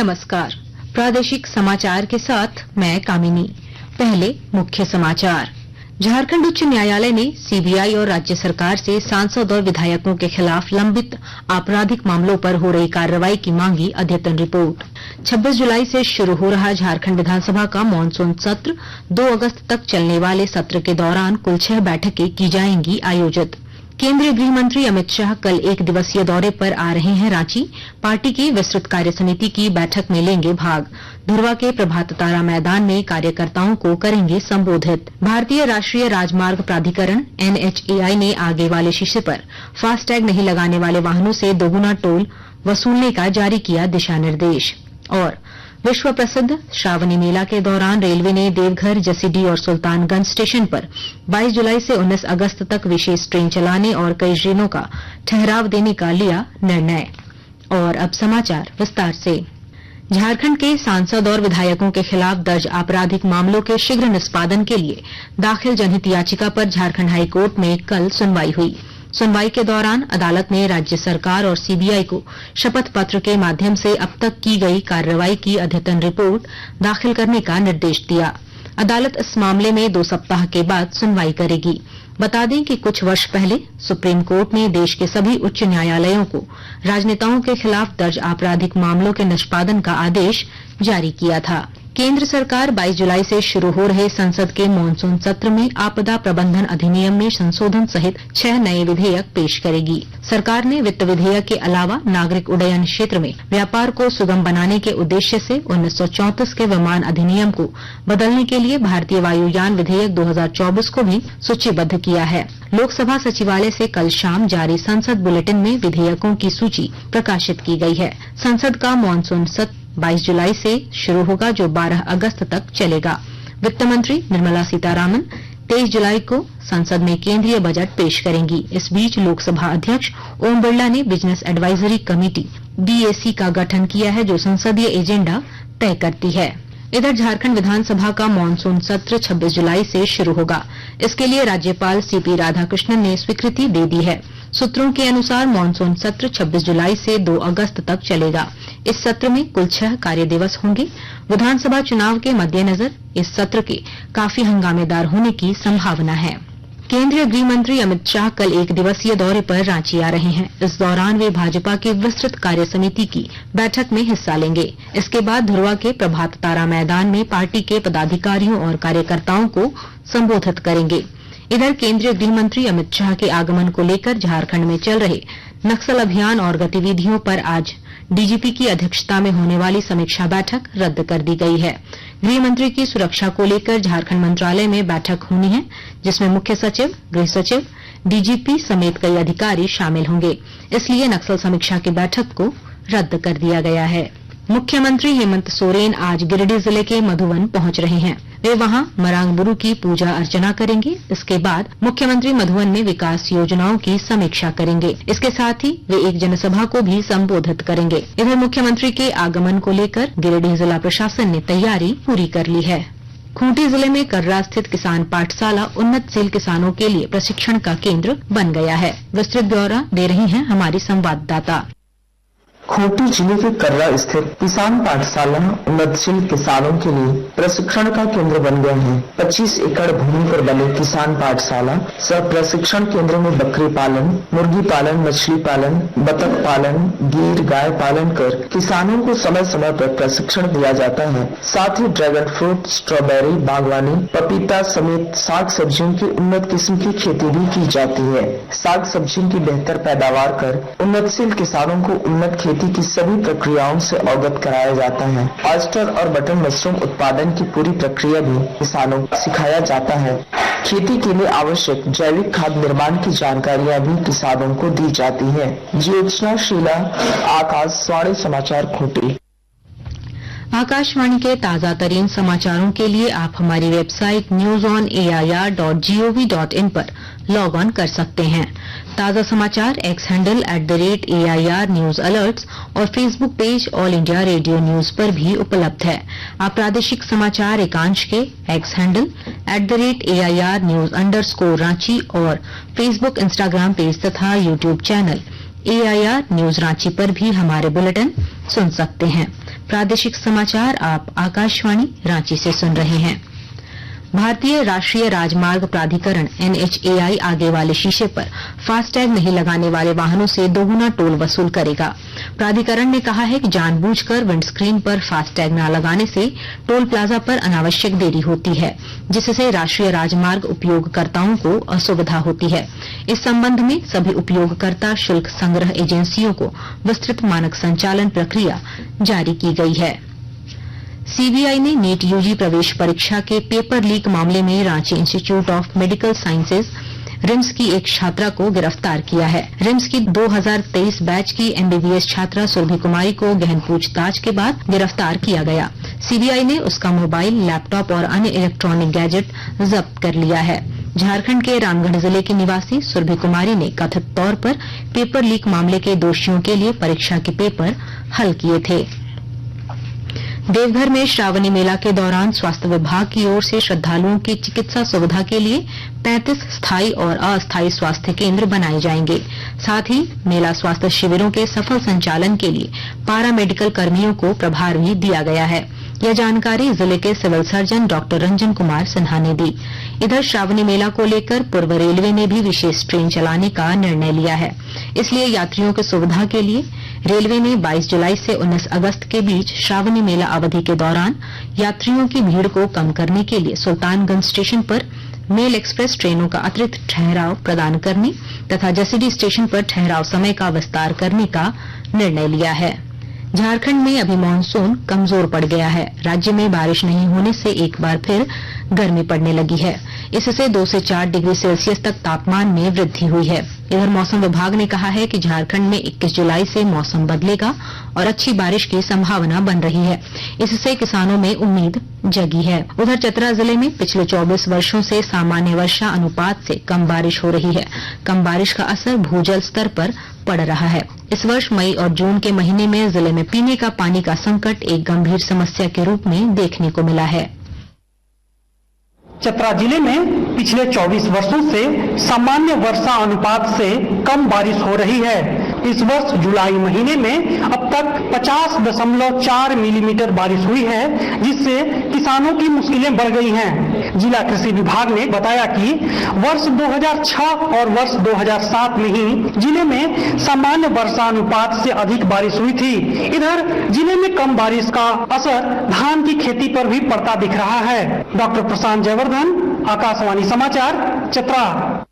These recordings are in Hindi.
नमस्कार। प्रादेशिक समाचार के साथ मैं कामिनी। पहले मुख्य समाचार। झारखंड उच्च न्यायालय ने सीबीआई और राज्य सरकार से सांसद और विधायकों के खिलाफ लंबित आपराधिक मामलों पर हो रही कार्रवाई की मांगी अद्यतन रिपोर्ट। 26 जुलाई से शुरू हो रहा झारखंड विधानसभा का मानसून सत्र 2 अगस्त तक चलने वाले सत्र के दौरान कुल 6 बैठकें की जाएंगी आयोजित। केंद्रीय गृह मंत्री अमित शाह कल 1 दिवसीय दौरे पर आ रहे हैं रांची। पार्टी की विस्तृत कार्य समिति की बैठक में लेंगे भाग। धुर्वा के प्रभात तारा मैदान में कार्यकर्ताओं को करेंगे संबोधित। भारतीय राष्ट्रीय राजमार्ग प्राधिकरण NHAI ने आगे वाले शीशे पर फास्टैग नहीं लगाने वाले वाहनों से दोगुना टोल वसूलने का जारी किया दिशा निर्देश। और विश्व प्रसिद्ध श्रावणी मेला के दौरान रेलवे ने देवघर, जसीडीह और सुल्तानगंज स्टेशन पर 22 जुलाई से 19 अगस्त तक विशेष ट्रेन चलाने और कई ट्रेनों का ठहराव देने का लिया निर्णय। और अब समाचार विस्तार से। झारखंड के सांसद और विधायकों के खिलाफ दर्ज आपराधिक मामलों के शीघ्र निष्पादन के लिए दाखिल जनहित याचिका पर झारखंड हाईकोर्ट में कल सुनवाई हुई। सुनवाई के दौरान अदालत ने राज्य सरकार और सीबीआई को शपथ पत्र के माध्यम से अब तक की गई कार्रवाई की अद्यतन रिपोर्ट दाखिल करने का निर्देश दिया। अदालत इस मामले में 2 सप्ताह के बाद सुनवाई करेगी। बता दें कि कुछ वर्ष पहले सुप्रीम कोर्ट ने देश के सभी उच्च न्यायालयों को राजनेताओं के खिलाफ दर्ज आपराधिक मामलों के निष्पादन का आदेश जारी किया था। केंद्र सरकार 22 जुलाई से शुरू हो रहे संसद के मानसून सत्र में आपदा प्रबंधन अधिनियम में संशोधन सहित 6 नए विधेयक पेश करेगी। सरकार ने वित्त विधेयक के अलावा नागरिक उड्डयन क्षेत्र में व्यापार को सुगम बनाने के उद्देश्य से 1934 के विमान अधिनियम को बदलने के लिए भारतीय वायुयान विधेयक 2024 को भी सूचीबद्ध किया है। लोकसभा सचिवालय से कल शाम जारी संसद बुलेटिन में विधेयकों की सूची प्रकाशित की गई है। संसद का मानसून सत्र 22 जुलाई से शुरू होगा, जो 12 अगस्त तक चलेगा। वित्त मंत्री निर्मला सीतारामन 23 जुलाई को संसद में केंद्रीय बजट पेश करेंगी। इस बीच लोकसभा अध्यक्ष ओम बिरला ने बिजनेस एडवाइजरी कमेटी BAC का गठन किया है, जो संसदीय एजेंडा तय करती है। इधर झारखंड विधानसभा का मानसून सत्र 26 जुलाई से शुरू होगा। इसके लिए राज्यपाल CP राधाकृष्णन ने स्वीकृति दे दी है। सूत्रों के अनुसार मानसून सत्र 26 जुलाई से 2 अगस्त तक चलेगा। इस सत्र में कुल 6 कार्य दिवस होंगे। विधानसभा चुनाव के मद्देनजर इस सत्र के काफी हंगामेदार होने की संभावना है। केंद्रीय गृह मंत्री अमित शाह कल 1 दिवसीय दौरे पर रांची आ रहे हैं। इस दौरान वे भाजपा की विस्तृत कार्य समिति की बैठक में हिस्सा लेंगे। इसके बाद धुर्वा के प्रभात तारा मैदान में पार्टी के पदाधिकारियों और कार्यकर्ताओं को संबोधित करेंगे। इधर केंद्रीय गृह मंत्री अमित शाह के आगमन को लेकर झारखंड में चल रहे नक्सल अभियान और गतिविधियों पर आज DGP की अध्यक्षता में होने वाली समीक्षा बैठक रद्द कर दी गई है। गृह मंत्री की सुरक्षा को लेकर झारखंड मंत्रालय में बैठक होनी है, जिसमें मुख्य सचिव, गृह सचिव, DGP समेत कई अधिकारी शामिल होंगे। इसलिए नक्सल समीक्षा की बैठक को रद्द कर दिया गया है। मुख्यमंत्री हेमंत सोरेन आज गिरिडीह जिले के मधुवन पहुंच रहे हैं। वे वहां मरांग बुरु की पूजा अर्चना करेंगे। इसके बाद मुख्यमंत्री मधुवन में विकास योजनाओं की समीक्षा करेंगे। इसके साथ ही वे एक जनसभा को भी संबोधित करेंगे। इधर मुख्यमंत्री के आगमन को लेकर गिरिडीह जिला प्रशासन ने तैयारी पूरी कर ली है। खूंटी जिले में कर्रा स्थित किसान पाठशाला उन्नतशील किसानों के लिए प्रशिक्षण का केंद्र बन गया है। विस्तृत ब्यौरा दे रही हैं हमारी संवाददाता। खूंटी जिले के कर्रा स्थित किसान पाठशाला उन्नतशील किसानों के लिए प्रशिक्षण का केंद्र बन गया है। 25 एकड़ भूमि पर बने किसान पाठशाला सह प्रशिक्षण केंद्र में बकरी पालन, मुर्गी पालन, मछली पालन, बतख पालन, गीर गाय पालन कर किसानों को समय समय पर प्रशिक्षण दिया जाता है। साथ ही ड्रैगन फ्रूट, स्ट्रॉबेरी, बागवानी, पपीता समेत साग सब्जियों की उन्नत किस्म की खेती भी की जाती है। साग सब्जियों की बेहतर पैदावार कर उन्नतशील किसानों को उन्नत खेती की सभी प्रक्रियाओं से अवगत कराया जाता है। ऑयस्टर और बटन मशरूम उत्पादन की पूरी प्रक्रिया भी किसानों को सिखाया जाता है। खेती के लिए आवश्यक जैविक खाद निर्माण की जानकारियां भी किसानों को दी जाती है। ज्योत्सना शीला, आकाशवाणी समाचार खूंटी। आकाशवाणी के ताजा तरीन समाचारों के लिए आप हमारी वेबसाइट newsonair.gov.in पर लॉग ऑन कर सकते हैं। ताजा समाचार X handle @AIR news alerts और Facebook page all India radio news पर भी उपलब्ध है। आप प्रादेशिक समाचार एकांश के X handle @AIR news _ Ranchi और फेसबुक, इंस्टाग्राम पेज तथा YouTube channel AIR news Ranchi पर भी हमारे बुलेटिन सुन सकते हैं। प्रादेशिक समाचार आप आकाशवाणी रांची से सुन रहे हैं। भारतीय राष्ट्रीय राजमार्ग प्राधिकरण NHAI आगे वाले शीशे पर फास्टैग नहीं लगाने वाले वाहनों से दोगुना टोल वसूल करेगा। प्राधिकरण ने कहा है कि जानबूझकर विंडस्क्रीन पर फास्टैग न लगाने से टोल प्लाजा पर अनावश्यक देरी होती है, जिससे राष्ट्रीय राजमार्ग उपयोगकर्ताओं को असुविधा होती है। इस संबंध में सभी उपयोगकर्ता शुल्क संग्रह एजेंसियों को विस्तृत मानक संचालन प्रक्रिया जारी की गई है। सीबीआई ने नीट यूजी प्रवेश परीक्षा के पेपर लीक मामले में Ranchi institute of medical sciences RIMS की एक छात्रा को गिरफ्तार किया है। रिम्स की 2023 बैच की MBBS छात्रा सुरभि कुमारी को गहन पूछताछ के बाद गिरफ्तार किया गया। सीबीआई ने उसका मोबाइल, लैपटॉप और अन्य इलेक्ट्रॉनिक गैजेट जब्त कर लिया है। झारखंड के रामगढ़ जिले की निवासी सुरभि कुमारी ने कथित तौर पर पेपर लीक मामले के दोषियों के लिए परीक्षा के पेपर हल किए थे। देवघर में श्रावणी मेला के दौरान स्वास्थ्य विभाग की ओर से श्रद्धालुओं की चिकित्सा सुविधा के लिए 35 स्थायी और अस्थायी स्वास्थ्य केंद्र बनाए जाएंगे। साथ ही मेला स्वास्थ्य शिविरों के सफल संचालन के लिए पारा मेडिकल कर्मियों को प्रभार भी दिया गया है। यह जानकारी जिले के civil surgeon doctor Ranjan Kumar Sinha ने दी। इधर श्रावणी मेला को लेकर पूर्व रेलवे ने भी विशेष ट्रेन चलाने का निर्णय लिया है। इसलिए यात्रियों की सुविधा के लिए रेलवे ने 22 जुलाई से 19 अगस्त के बीच श्रावणी मेला अवधि के दौरान यात्रियों की भीड़ को कम करने के लिए सुल्तानगंज स्टेशन पर मेल एक्सप्रेस ट्रेनों का अतिरिक्त ठहराव प्रदान करने तथा जसीडीह स्टेशन पर ठहराव समय का विस्तार करने का निर्णय लिया है। झारखंड में अभी मानसून कमजोर पड़ गया है। राज्य में बारिश नहीं होने से एक बार फिर गर्मी पड़ने लगी है। इससे 2 से 4 डिग्री सेल्सियस तक तापमान में वृद्धि हुई है। इधर मौसम विभाग ने कहा है कि झारखंड में 21 जुलाई से मौसम बदलेगा और अच्छी बारिश की संभावना बन रही है। इससे किसानों में उम्मीद जगी है। उधर चतरा जिले में पिछले 24 वर्षों से सामान्य वर्षा अनुपात से कम बारिश हो रही है। कम बारिश का असर भूजल स्तर पर पड़ रहा है। इस वर्ष मई और जून के महीने में जिले में पीने का पानी का संकट एक गंभीर समस्या के रूप में देखने को मिला है। चतरा जिले में पिछले 24 वर्षों से सामान्य वर्षा अनुपात से कम बारिश हो रही है। इस वर्ष जुलाई महीने में अब तक 50.4 मिलीमीटर बारिश हुई है, जिससे किसानों की मुश्किलें बढ़ गई हैं। जिला कृषि विभाग ने बताया कि वर्ष 2006 और वर्ष 2007 में ही जिले में सामान्य वर्षा अनुपात से अधिक बारिश हुई थी। इधर जिले में कम बारिश का असर धान की खेती पर भी पड़ता दिख रहा है। डॉक्टर प्रशांत जयवर्धन, आकाशवाणी समाचार, चतरा।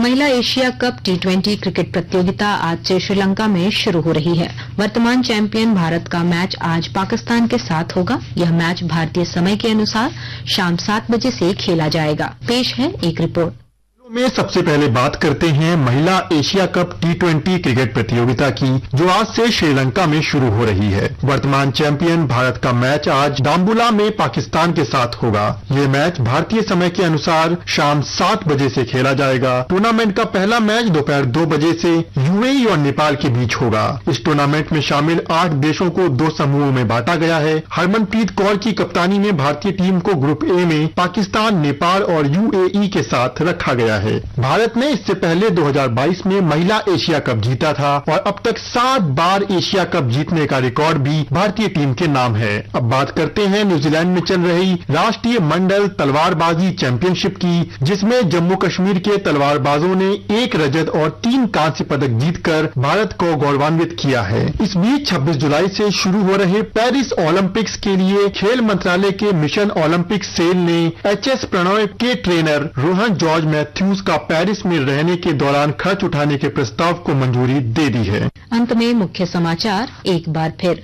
महिला एशिया कप T20 क्रिकेट प्रतियोगिता आज से श्रीलंका में शुरू हो रही है। वर्तमान चैंपियन भारत का मैच आज पाकिस्तान के साथ होगा। यह मैच भारतीय समय के अनुसार शाम 7 बजे से खेला जाएगा। पेश है एक रिपोर्ट। में सबसे पहले बात करते हैं महिला एशिया कप T20 क्रिकेट प्रतियोगिता की, जो आज से श्रीलंका में शुरू हो रही है। वर्तमान चैंपियन भारत का मैच आज दाम्बुला में पाकिस्तान के साथ होगा। ये मैच भारतीय समय के अनुसार शाम 7 बजे से खेला जाएगा। टूर्नामेंट का पहला मैच दोपहर 2 बजे से यूएई और नेपाल के बीच होगा। इस टूर्नामेंट में शामिल 8 देशों को 2 समूहों में बांटा गया है। हरमनप्रीत कौर की कप्तानी में भारतीय टीम को ग्रुप ए में पाकिस्तान, नेपाल और यूएई के साथ रखा गया है। भारत ने इससे पहले 2022 में महिला एशिया कप जीता था और अब तक 7 बार एशिया कप जीतने का रिकॉर्ड भी भारतीय टीम के नाम है। अब बात करते हैं न्यूजीलैंड में चल रही राष्ट्रीय मंडल तलवारबाजी चैंपियनशिप की, जिसमें जम्मू कश्मीर के तलवारबाजों ने 1 रजत और 3 कांस्य पदक जीतकर भारत को गौरवान्वित किया है। इस बीच 26 जुलाई से शुरू हो रहे पेरिस ओलंपिक्स के लिए खेल मंत्रालय के मिशन ओलंपिक सेल ने HS प्रणॉय के ट्रेनर रोहन जॉर्ज मैथ्यूज का पेरिस में रहने के दौरान खर्च उठाने के प्रस्ताव को मंजूरी दे दी है। अंत में मुख्य समाचार एक बार फिर।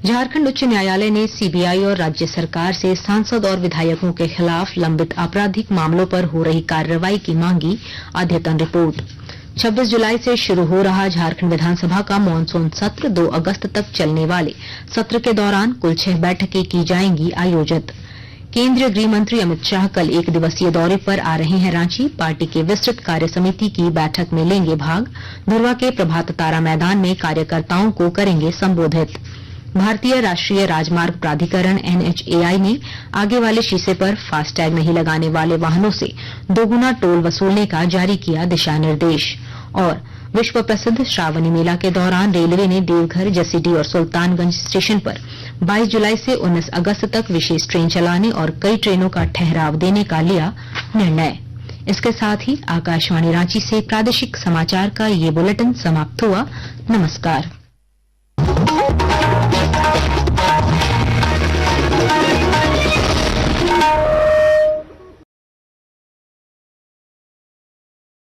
झारखंड उच्च न्यायालय ने सीबीआई और राज्य सरकार से सांसद और विधायकों के खिलाफ लंबित आपराधिक मामलों पर हो रही कार्रवाई की मांगी अद्यतन रिपोर्ट। 26 जुलाई से शुरू हो रहा झारखंड विधानसभा का मानसून सत्र 2 अगस्त तक चलने वाले सत्र के दौरान कुल 6 बैठकें की जाएंगी आयोजित। केंद्रीय गृह मंत्री अमित शाह कल 1 दिवसीय दौरे पर आ रहे हैं रांची। पार्टी के विस्तृत कार्य समिति की बैठक में लेंगे भाग। धुर्वा के प्रभात तारा मैदान में कार्यकर्ताओं को करेंगे संबोधित। भारतीय राष्ट्रीय राजमार्ग प्राधिकरण NHAI ने आगे वाले शीशे पर फास्टैग नहीं लगाने वाले वाहनों से दोगुना टोल वसूलने का जारी किया दिशा निर्देश। और विश्व प्रसिद्ध श्रावणी मेला के दौरान रेलवे ने देवघर, जसीडीह और सुल्तानगंज स्टेशन पर 22 जुलाई से 19 अगस्त तक विशेष ट्रेन चलाने और कई ट्रेनों का ठहराव देने का लिया निर्णय। इसके साथ ही आकाशवाणी रांची से प्रादेशिक समाचार का ये बुलेटिन समाप्त हुआ। नमस्कार।